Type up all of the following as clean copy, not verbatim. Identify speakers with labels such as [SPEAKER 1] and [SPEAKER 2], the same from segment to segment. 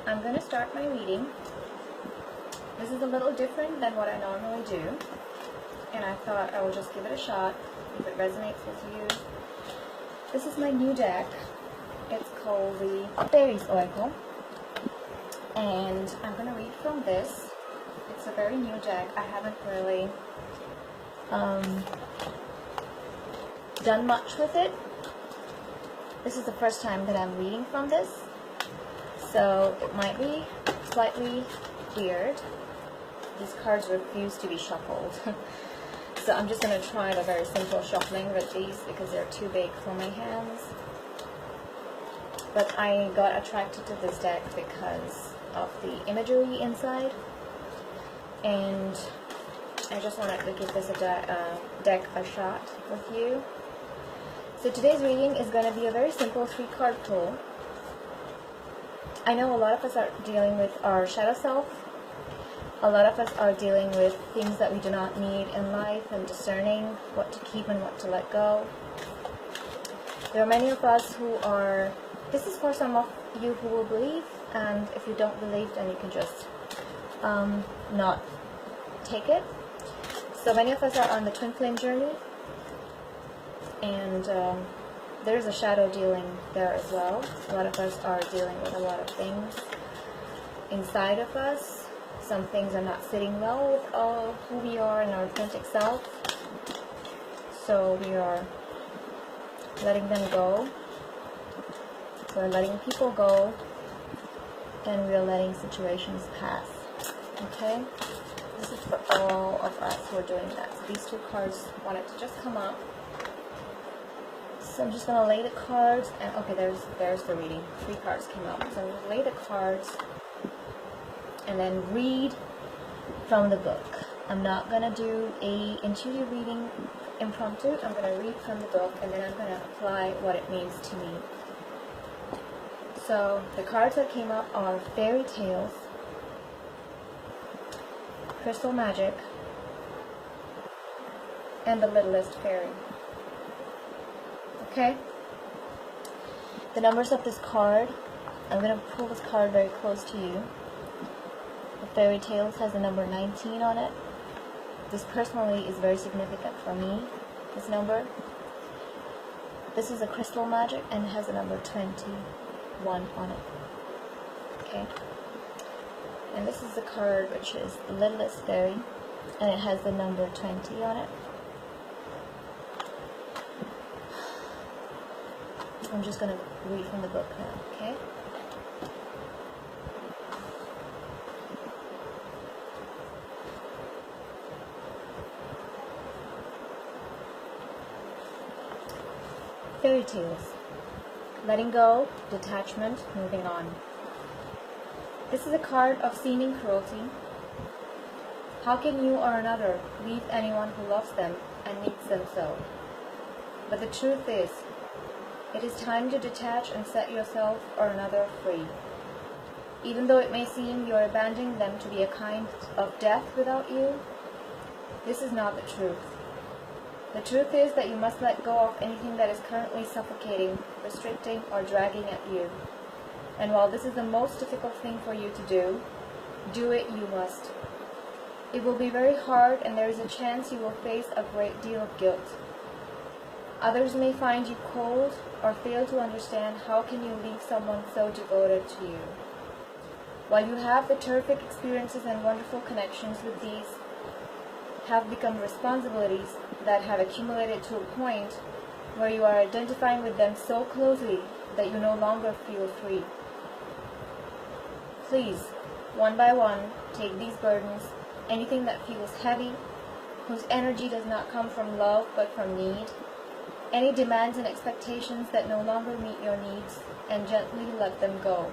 [SPEAKER 1] I'm going to start my reading. This is a little different than what I normally do, and I thought I will just give it a shot if it resonates with you. This is my new deck. It's called the Fairies Oracle, and I'm going to read from this. It's a very new deck. I haven't really done much with it. This is the first time that I'm reading from this, so it might be slightly weird. These cards refuse to be shuffled. So I'm just going to try the very simple shuffling with these because they're too big for my hands. But I got attracted to this deck because of the imagery inside, and I just wanted to give this deck a shot with you. So today's reading is going to be a very simple 3-card pull. I know a lot of us are dealing with our shadow self. A lot of us are dealing with things that we do not need in life and discerning what to keep and what to let go. There are many of us who are, this is for some of you who will believe, and if you don't believe, then you can just not take it. So many of us are on the twin flame journey, and there's a shadow dealing there as well. A lot of us are dealing with a lot of things inside of us. Some things are not sitting well with who we are and our authentic self. So we are letting them go. We're letting people go. And we're letting situations pass. Okay? This is for all of us who are doing that. So these 2 cards wanted to just come up. So I'm just going to lay the cards. And okay, there's the reading. 3 cards came up. So I'm going to lay the cards and then read from the book. I'm not going to do a intuitive reading impromptu. I'm going to read from the book, and then I'm going to apply what it means to me. So the cards that came up are Fairy Tales, Crystal Magic, and the Littlest Fairy. Okay? The numbers of this card, I'm going to pull this card very close to you. The Fairy Tales has the number 19 on it. This personally is very significant for me, this number. This is a Crystal Magic and it has the number 21 on it. Okay. And this is the card which is the Littlest Fairy, and it has the number 20 on it. I'm just going to read from the book now, okay? Fairy Tales. Letting go, detachment, moving on. This is a card of seeming cruelty. How can you or another leave anyone who loves them and needs them so? But the truth is, it is time to detach and set yourself or another free. Even though it may seem you are abandoning them to be a kind of death without you, this is not the truth. The truth is that you must let go of anything that is currently suffocating, restricting, or dragging at you. And while this is the most difficult thing for you to do it you must. It will be very hard, and there is a chance you will face a great deal of guilt. Others may find you cold or fail to understand how can you leave someone so devoted to you. While you have the terrific experiences and wonderful connections with these, have become responsibilities that have accumulated to a point where you are identifying with them so closely that you no longer feel free. Please, one by one, take these burdens, anything that feels heavy, whose energy does not come from love but from need, any demands and expectations that no longer meet your needs, and gently let them go.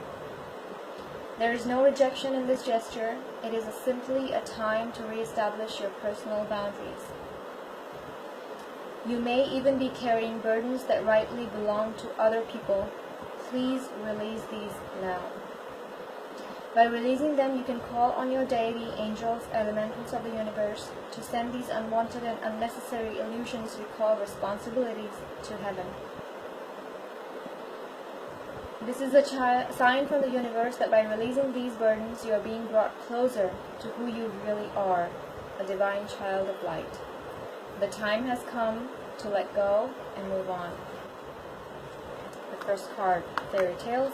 [SPEAKER 1] There is no rejection in this gesture. It is simply a time to reestablish your personal boundaries. You may even be carrying burdens that rightly belong to other people. Please release these now. By releasing them, you can call on your deity, angels, elementals of the universe to send these unwanted and unnecessary illusions we call responsibilities to heaven. This is a sign from the universe that by releasing these burdens, you are being brought closer to who you really are, a divine child of light. The time has come to let go and move on. The first card, Fairy Tales,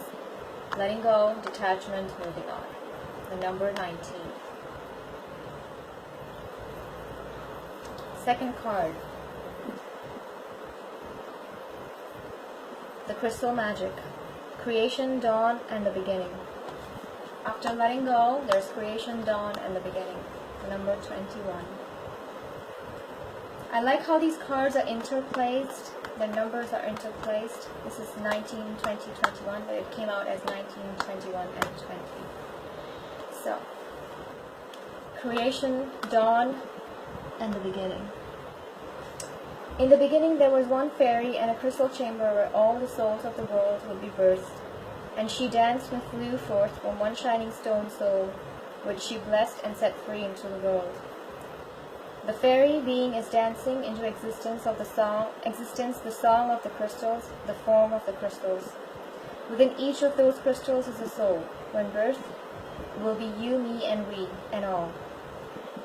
[SPEAKER 1] letting go, detachment, moving on. The number 19. Second card, the Crystal Magic, creation, dawn, and the beginning. After letting go, there's creation, dawn, and the beginning. The number 21. I like how these cards are interplaced. The numbers are interplaced. This is 19, 20, 21, but it came out as 19, 21, and 20. So, creation, dawn, and the beginning. In the beginning there was one fairy and a crystal chamber where all the souls of the world would be birthed, and she danced and flew forth from one shining stone soul, which she blessed and set free into the world. The fairy being is dancing into existence, the song of the crystals, the form of the crystals. Within each of those crystals is a soul. When birth will be you, me, and we, and all.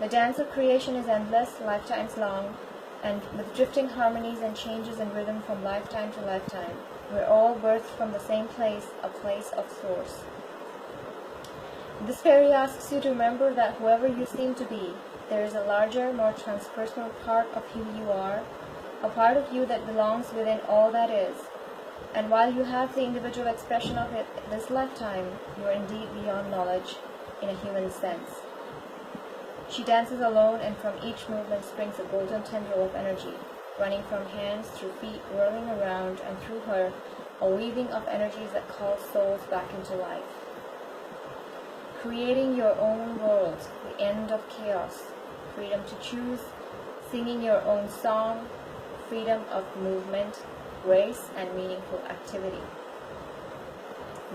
[SPEAKER 1] The dance of creation is endless, lifetimes long, and with drifting harmonies and changes in rhythm from lifetime to lifetime. We're all birthed from the same place, a place of source. This fairy asks you to remember that whoever you seem to be, there is a larger, more transpersonal part of who you are, a part of you that belongs within all that is. And while you have the individual expression of it this lifetime, you are indeed beyond knowledge in a human sense. She dances alone, and from each movement springs a golden tendril of energy, running from hands through feet, whirling around, and through her, a weaving of energies that call souls back into life. Creating your own world, the end of chaos, freedom to choose, singing your own song, freedom of movement, grace, and meaningful activity.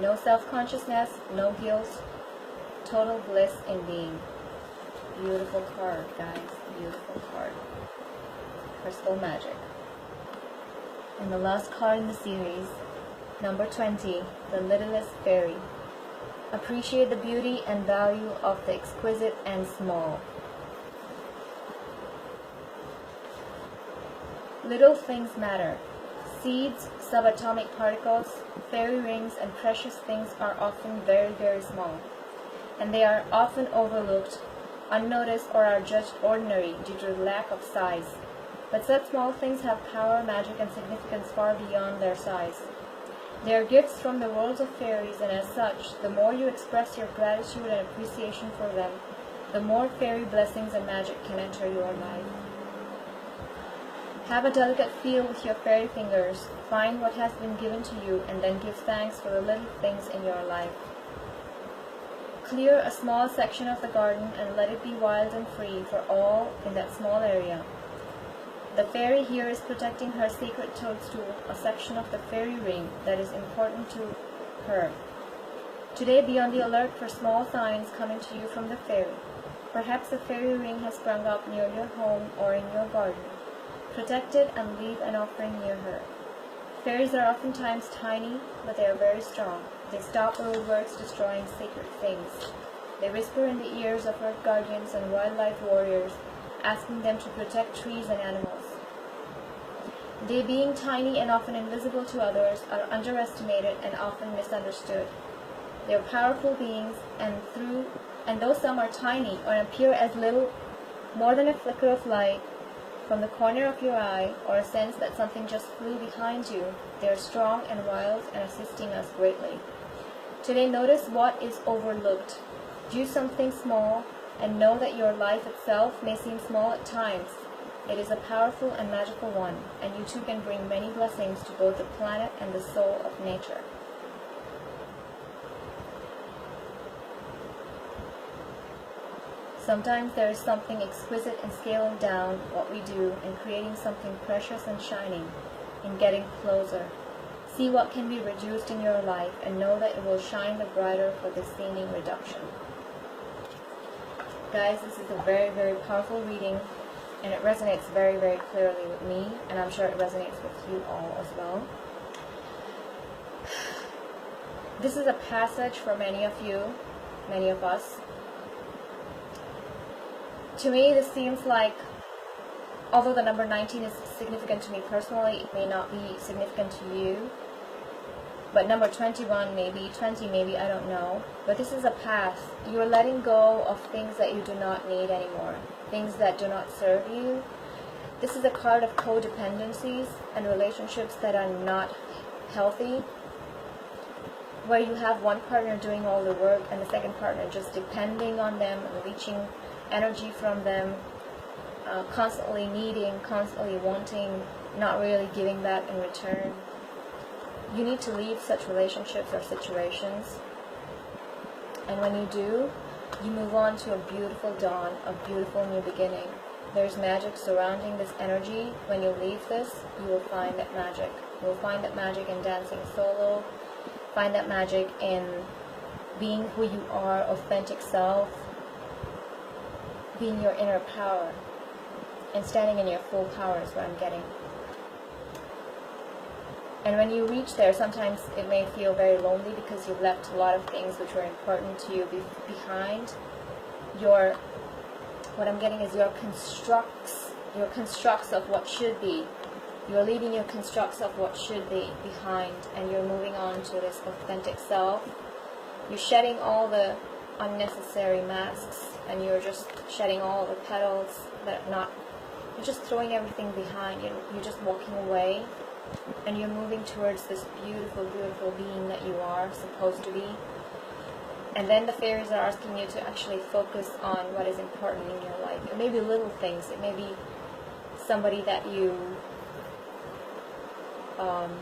[SPEAKER 1] No self-consciousness, no guilt, total bliss in being. Beautiful card, guys. Beautiful card. Crystal Magic. And the last card in the series, number 20, the Littlest Fairy. Appreciate the beauty and value of the exquisite and small. Little things matter. Seeds, subatomic particles, fairy rings, and precious things are often very, very small, and they are often overlooked, unnoticed, or are judged ordinary due to lack of size. But such small things have power, magic, and significance far beyond their size. They are gifts from the worlds of fairies, and as such, the more you express your gratitude and appreciation for them, the more fairy blessings and magic can enter your life. Have a delicate feel with your fairy fingers, find what has been given to you, and then give thanks for the little things in your life. Clear a small section of the garden and let it be wild and free for all in that small area. The fairy here is protecting her sacred toadstool, a section of the fairy ring that is important to her. Today be on the alert for small signs coming to you from the fairy. Perhaps a fairy ring has sprung up near your home or in your garden. Protect it and leave an offering near her. Fairies are oftentimes tiny, but they are very strong. They stop little works destroying sacred things. They whisper in the ears of earth guardians and wildlife warriors, asking them to protect trees and animals. They, being tiny and often invisible to others, are underestimated and often misunderstood. They are powerful beings, and though some are tiny or appear as little more than a flicker of light from the corner of your eye, or a sense that something just flew behind you, they are strong and wild and assisting us greatly. Today, notice what is overlooked. Do something small, and know that your life itself may seem small at times. It is a powerful and magical one, and you too can bring many blessings to both the planet and the soul of nature. Sometimes there is something exquisite in scaling down what we do and creating something precious and shining, in getting closer. See what can be reduced in your life and know that it will shine the brighter for the seeming reduction. Guys, this is a very, very powerful reading, and it resonates very, very clearly with me, and I'm sure it resonates with you all as well. This is a passage for many of you, many of us. To me, this seems like, although the number 19 is significant to me personally, it may not be significant to you. But number 21 maybe, 20 maybe, I don't know. But this is a path. You're letting go of things that you do not need anymore, things that do not serve you. This is a card of codependencies and relationships that are not healthy, where you have one partner doing all the work and the second partner just depending on them and reaching energy from them, constantly needing, constantly wanting, not really giving back in return. You need to leave such relationships or situations. And when you do, you move on to a beautiful dawn, a beautiful new beginning. There's magic surrounding this energy. When you leave this, you will find that magic. You will find that magic in dancing solo, find that magic in being who you are, authentic self, being your inner power, and standing in your full power is what I'm getting. And when you reach there, sometimes it may feel very lonely because you've left a lot of things which were important to you behind. What I'm getting is your constructs of what should be. You're leaving your constructs of what should be behind, and you're moving on to this authentic self. You're shedding all the unnecessary masks, and you're just shedding all the petals that are not. You're just throwing everything behind. You're just walking away, and you're moving towards this beautiful, beautiful being that you are supposed to be. And then the fairies are asking you to actually focus on what is important in your life. It may be little things. It may be somebody that you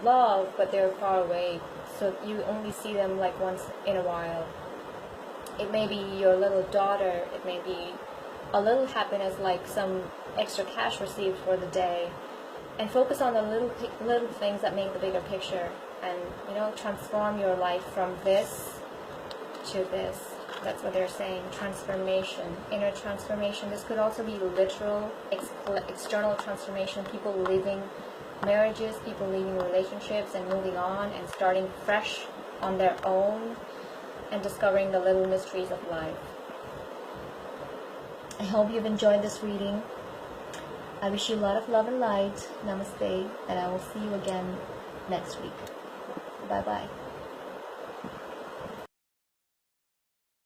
[SPEAKER 1] love, but they're far away, so you only see them like once in a while. It may be your little daughter. It may be a little happiness, like some extra cash received for the day. And focus on the little things that make the bigger picture, and transform your life from this to this. That's what they're saying. Transformation, inner transformation. This could also be literal, external transformation. People leaving marriages, people leaving relationships and moving on and starting fresh on their own and discovering the little mysteries of life. I hope you've enjoyed this reading. I wish you a lot of love and light. Namaste, and I will see you again next week. Bye-bye.